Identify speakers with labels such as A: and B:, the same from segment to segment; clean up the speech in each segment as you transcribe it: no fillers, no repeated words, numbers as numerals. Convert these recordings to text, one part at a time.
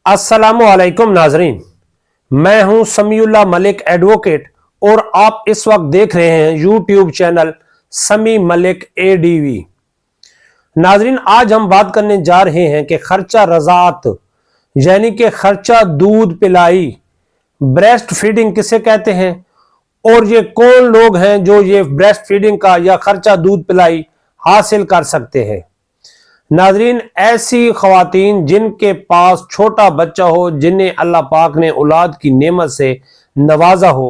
A: अस्सलामुअलैकुम नाजरीन, मैं हूं समीउल्लाह मलिक एडवोकेट और आप इस वक्त देख रहे हैं यूट्यूब चैनल समी मलिक एडीवी। नाजरीन, आज हम बात करने जा रहे हैं कि खर्चा रज़ाअत यानी कि खर्चा दूध पिलाई, ब्रेस्ट फीडिंग किसे कहते हैं और ये कौन लोग हैं जो ये ब्रेस्ट फीडिंग का या खर्चा दूध पिलाई हासिल कर सकते हैं। नाजरीन, ऐसी ख्वातीन जिनके पास छोटा बच्चा हो, जिन्हें अल्लाह पाक ने औलाद की नेमत से नवाजा हो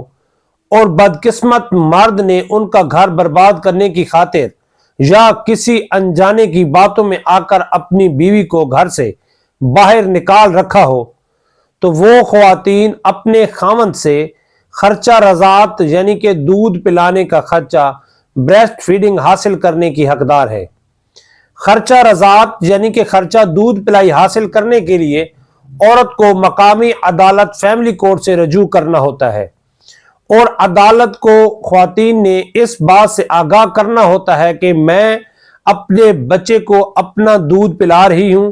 A: और बदकिस्मत मर्द ने उनका घर बर्बाद करने की खातिर या किसी अनजाने की बातों में आकर अपनी बीवी को घर से बाहर निकाल रखा हो, तो वो ख्वातीन अपने खामद से खर्चा रज़ाअत यानी कि दूध पिलाने का खर्चा, ब्रेस्ट फीडिंग हासिल करने की हकदार है। खर्चा रज़ाअत यानी कि खर्चा दूध पिलाई हासिल करने के लिए औरत को मकामी अदालत फैमिली कोर्ट से रजू करना होता है और अदालत को ख्वातीन ने इस बात से आगाह करना होता है कि मैं अपने बच्चे को अपना दूध पिला रही हूं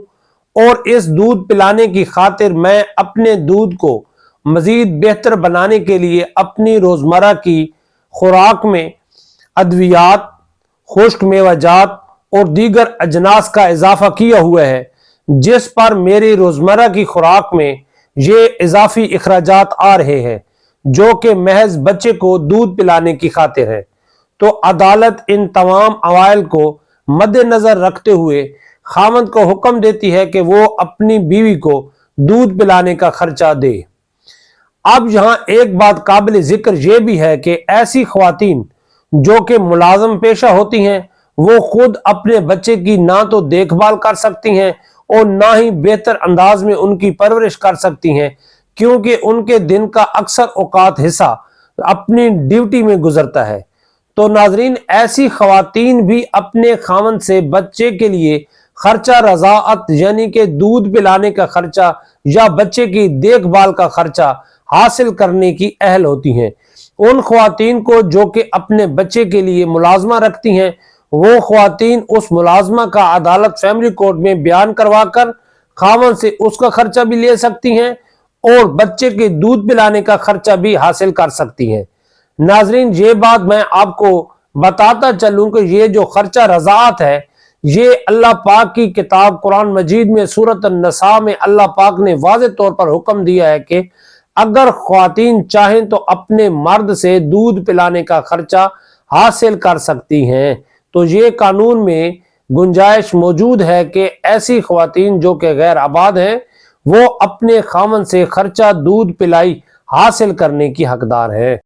A: और इस दूध पिलाने की खातिर मैं अपने दूध को मजीद बेहतर बनाने के लिए अपनी रोजमर्रा की खुराक में अद्वियात, खुश्क मेवाजात और दीगर अजनास का इजाफा किया हुआ है, जिस पर मेरी रोजमर्रा की खुराक में ये इजाफी अखराजात आ रहे हैं जो कि महज बच्चे को दूध पिलाने की खातिर है। तो अदालत इन तमाम अवाइल को मद्देनजर रखते हुए खामद को हुक्म देती है कि वो अपनी बीवी को दूध पिलाने का खर्चा दे। अब यहाँ एक बात काबिल जिक्र ये भी है कि ऐसी ख्वातीन जो कि मुलाजम पेशा होती हैं, वो खुद अपने बच्चे की ना तो देखभाल कर सकती हैं और ना ही बेहतर अंदाज में उनकी परवरिश कर सकती हैं, क्योंकि उनके दिन का अक्सर औकात हिस्सा अपनी ड्यूटी में गुजरता है। तो नाजरीन, ऐसी ख्वातीन भी अपने खामन से बच्चे के लिए खर्चा रज़ाअत यानी कि दूध पिलाने का खर्चा या बच्चे की देखभाल का खर्चा हासिल करने की अहल होती हैं। उन ख्वातीन को जो कि अपने बच्चे के लिए मुलाजमा रखती हैं, वो ख्वातीन उस मुलाजमा का अदालत फैमिली कोर्ट में बयान करवाकर खामन से उसका खर्चा भी ले सकती हैं और बच्चे के दूध पिलाने का खर्चा भी हासिल कर सकती हैं। नाजरीन, ये बात मैं आपको बताता चलूं कि ये जो खर्चा रज़ाअत है, ये अल्लाह पाक की किताब कुरान मजीद में सूरत अन-नसा में अल्लाह पाक ने वाज़े तौर पर हुक्म दिया है कि अगर ख्वातीन चाहें तो अपने मर्द से दूध पिलाने का खर्चा हासिल कर सकती हैं। तो ये कानून में गुंजाइश मौजूद है कि ऐसी ख्वातीन जो कि गैर आबाद हैं, वो अपने खामन से खर्चा दूध पिलाई हासिल करने की हकदार है।